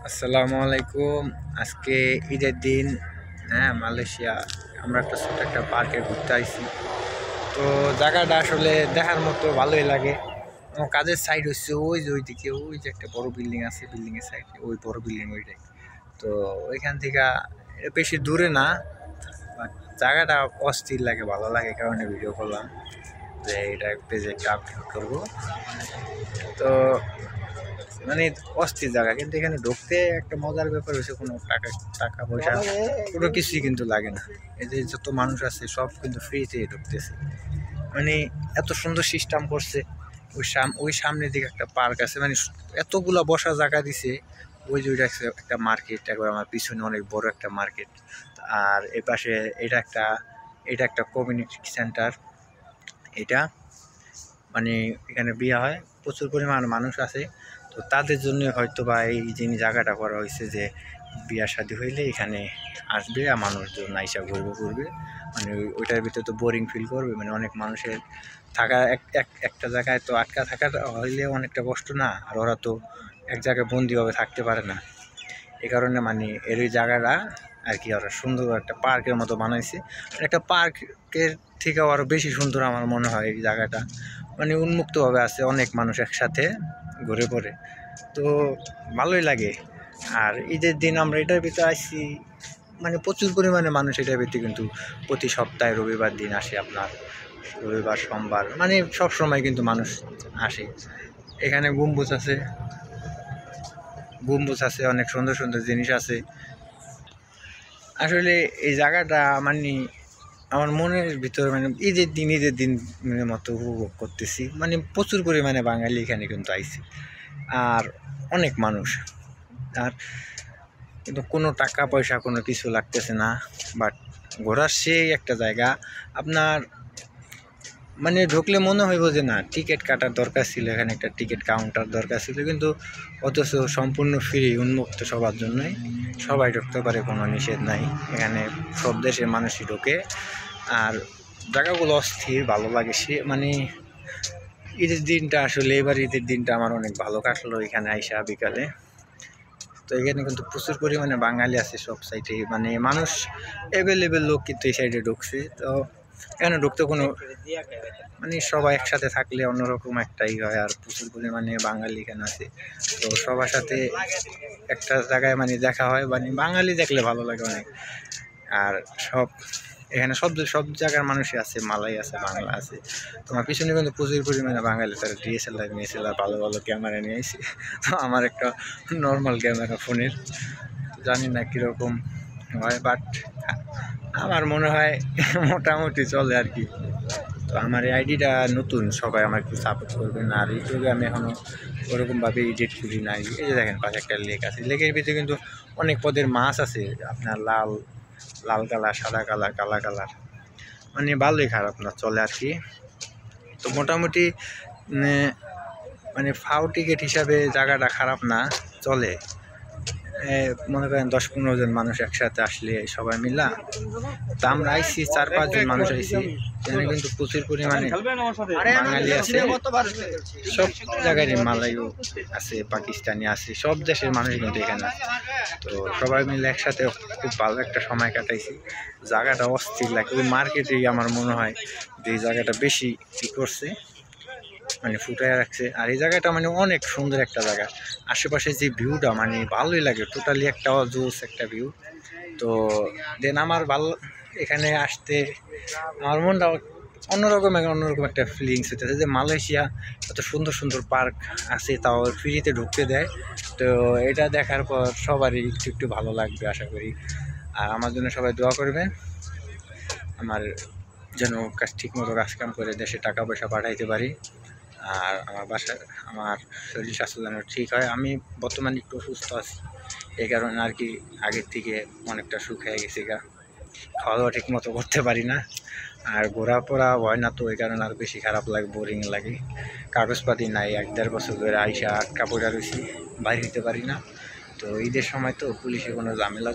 আসসালামু আলাইকুম। আজকে ঈদের দিন। হ্যাঁ, মালয়েশিয়া আমরা ছোট একটা পার্কে ঘুরতে আইছি। তো জায়গাটা আসলে দেখার মতো ভালোই লাগে। আমার কাজের সাইড হচ্ছে ওইদিকে ওই যে একটা বড় বিল্ডিং আছে, বিল্ডিংয়ের সাইডে ওই বড় বিল্ডিং ওইটাই। তো ওইখান থেকে বেশি দূরে না, বাট জায়গাটা অস্থির লাগে, ভালো লাগে, কারণে ভিডিও করলাম যে এটা পেজে একটা আপলোড করবো। তো মানে অস্থির জায়গা, কিন্তু এখানে ঢুকতে একটা মজার ব্যাপার হয়েছে, কোনো টাকা টাকা পয়সা কোনো কিছুই কিন্তু লাগে না। এই যে যত মানুষ আছে সব কিন্তু ফ্রিতে ঢুকতেছে। মানে এত সুন্দর সিস্টেম করছে। ওই সামনের দিকে একটা পার্ক আছে, মানে এতগুলা বসার জায়গা দিছে। ওই যে ওইটা একটা মার্কেট, একবার আমার পিছনে অনেক বড় একটা মার্কেট। আর এ পাশে এটা একটা কমিউনিটি সেন্টার। এটা মানে এখানে বিয়ে হয়, প্রচুর পরিমাণ মানুষ আছে। তো তাদের জন্য হয়তো বা এই জায়গাটা করা হয়েছে যে বিয়া শাদী হইলে এখানে আসবে আর মানুষজন আইসা ঘুরবে। মানে ওইটার ভিতরে তো বোরিং ফিল করবে, মানে অনেক মানুষের থাকা একটা জায়গায় তো আটকা থাকা হইলে অনেকটা কষ্ট না, আর ওরা তো এক জায়গায় বন্দিভাবে থাকতে পারে না। এই কারণে মানে এর ওই জায়গাটা আর কি ওরা সুন্দর একটা পার্কের মতো বানাইছে। একটা পার্কের থেকেও আরও বেশি সুন্দর আমার মনে হয় এই জায়গাটা। মানে উন্মুক্তভাবে আছে, অনেক মানুষ একসাথে ঘুরে পড়ে, তো ভালোই লাগে। আর ঈদের দিন আমরা এটার ভিতরে আসছি, মানে প্রচুর পরিমাণে মানুষ এটার ভিতরে কিন্তু প্রতি সপ্তাহে রবিবার দিন আসে আপনার, রবিবার সোমবার মানে সব সময় কিন্তু মানুষ আসে। এখানে গম্বুজ আছে, অনেক সুন্দর সুন্দর জিনিস আছে। আসলে এই জায়গাটা মানে আমার মনের ভিতরে মানে ঈদের দিন মানে মতো উপভোগ করতেছি। মানে প্রচুর পরিমাণে বাঙালি এখানে কিন্তু আইছে, আর অনেক মানুষ। আর কিন্তু কোনো টাকা পয়সা কোনো কিছু লাগতেছে না, বাট ঘোরার সেই একটা জায়গা। আপনার মানে ঢুকলে মনে হইব যে না, টিকিট কাটার দরকার ছিল, এখানে একটা টিকিট কাউন্টার দরকার ছিল, কিন্তু অথচ সম্পূর্ণ ফ্রি, উন্মুক্ত সবার জন্যই, সবাই ঢুকতে পারে, কোনো নিষেধ নাই। এখানে সব দেশের মানুষই ঢোকে। আর জায়গাগুলো অস্থির, ভালো লাগে। সে মানে ঈদের দিনটা আসলে এবার ঈদের দিনটা আমার অনেক ভালো কাটলো এখানে আইসা বিকালে। তো এখানে কিন্তু প্রচুর পরিমাণে বাঙালি আছে সব সাইডে, মানে মানুষ অ্যাভেলেবেল লোক কিন্তু এই সাইডে ঢুকছে। তো এখানে ঢুকতে কোনো মানে সবাই একসাথে থাকলে অন্যরকম একটাই হয়। আর প্রচুর পরিমাণে বাঙালি এখানে আছে, তো সবার সাথে একটা জায়গায় মানে দেখা হয়, মানে বাঙালি দেখলে ভালো লাগে অনেক। আর এখানে সব জায়গার মানুষই আছে, মালাই আছে, বাংলা আছে। তোমার পিছনে কিন্তু প্রচুর পরিমাণে বাঙালি, তারা ডিএসএলআর ভালো ভালো ক্যামেরা নিয়ে আসছে। তো আমার একটা নর্মাল ক্যামেরা ফোনের, জানি না কীরকম হয়, বাট আমার মনে হয় মোটামুটি চলে আর কি। তো আমার এই আইডিটা নতুন, সবাই আমার একটু সাপোর্ট করবেন। আর ইউটিউবে আমি এখনও ওরকমভাবে এডিট করি নাই। এই যে দেখেন পাশে একটা লেক আছে, লেকের ভিতরে কিন্তু অনেক পদের মাছ আছে, আপনার লাল লাল কালার, সাদা কালার, কালা কালার, মানে ভালোই, খারাপ না, চলে আর কি। তো মোটামুটি মানে ফাও টিকিট হিসাবে জায়গাটা খারাপ না, চলে। মনে করেন 10-15 জন মানুষ একসাথে আসলে সবাই মিলা। তা আমরা আইসি 4-5 জন মানুষ আইসি, এখানে কিন্তু প্রচুর পরিমাণে বাঙালি আছে, সব জায়গায় মালাইও আছে, পাকিস্তানি আছে, সব দেশের মানুষ কিন্তু এখানে আছে। তো সবাই মিলে একসাথে খুব ভালো একটা সময় কাটাইছি। জায়গাটা অস্থির লাগে, ওই মার্কেটেই আমার মনে হয় যে এই জায়গাটা বেশি ঠিক করছে, মানে ফুটায় রাখছে। আর এই জায়গাটা মানে অনেক সুন্দর একটা জায়গা, আশেপাশে যে ভিউটা মানে ভালোই লাগে, টোটালি একটা জোস একটা ভিউ। তো দেন আমার ভালো এখানে আসতে, আমার মনটা অন্যরকম একটা ফিলিংস হইতেছে যে মালয়েশিয়া এত সুন্দর সুন্দর পার্ক আছে, তাও ফ্রিতে ঢুকতে দেয়। তো এটা দেখার পর সবারই একটু একটু ভালো লাগবে আশা করি। আর আমার জন্য সবাই দোয়া করবেন, আমার যেন ঠিকমতো কাজকাম করে দেশে টাকা পয়সা পাঠাইতে পারি, আর আমার শরীর স্বাস্থ্য যেন ঠিক হয়। আমি বর্তমানে একটু অসুস্থ আছি, এই কারণে আর কি আগের থেকে অনেকটা শুকিয়ে গেছি গা, খাওয়া দাওয়া ঠিক মতো করতে পারি না, আর ঘোরাফেরা হয় না, তো এই কারণে আর বেশি খারাপ লাগে, বোরিং লাগে। কাগজপাতি নাই, 1-1.5 বছর ধরে আইসা আটকা পড়া রয়েছি, বাইরে হইতে পারি না। তো ঈদের সময় তো পুলিশে কোনো ঝামেলা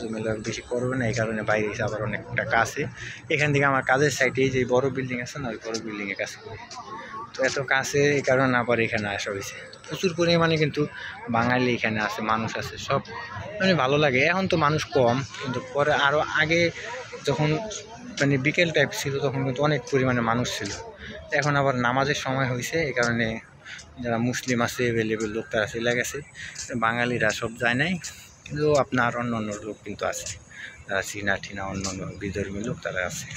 বেশি করবে না, এই কারণে বাইরে এসে আবার অনেকটা কাছে। এখান থেকে আমার কাজের সাইডে যে বড় বিল্ডিং আছে না, ওই বড় বিল্ডিংয়ে কাজ করি। তো এত কাছে এই কারণে আবার এখানে আসা হয়েছে। প্রচুর পরিমাণে কিন্তু বাঙালি এখানে আছে, মানুষ আছে, সব মানে ভালো লাগে। এখন তো মানুষ কম, কিন্তু পরে আরও আগে যখন মানে বিকেল টাইপ ছিল তখন কিন্তু অনেক পরিমাণে মানুষ ছিল। এখন আবার নামাজের সময় হয়েছে, এই কারণে যারা মুসলিম আছে অ্যাভেলেবেল লোক তারা চলে গেছে, বাঙালিরা সব যায় নাই। কিন্তু আপনার অন্য অন্য লোক কিন্তু আছে, যারা চীনা ঠিনা অন্য অন্য বিধর্মী লোক তারা আছে।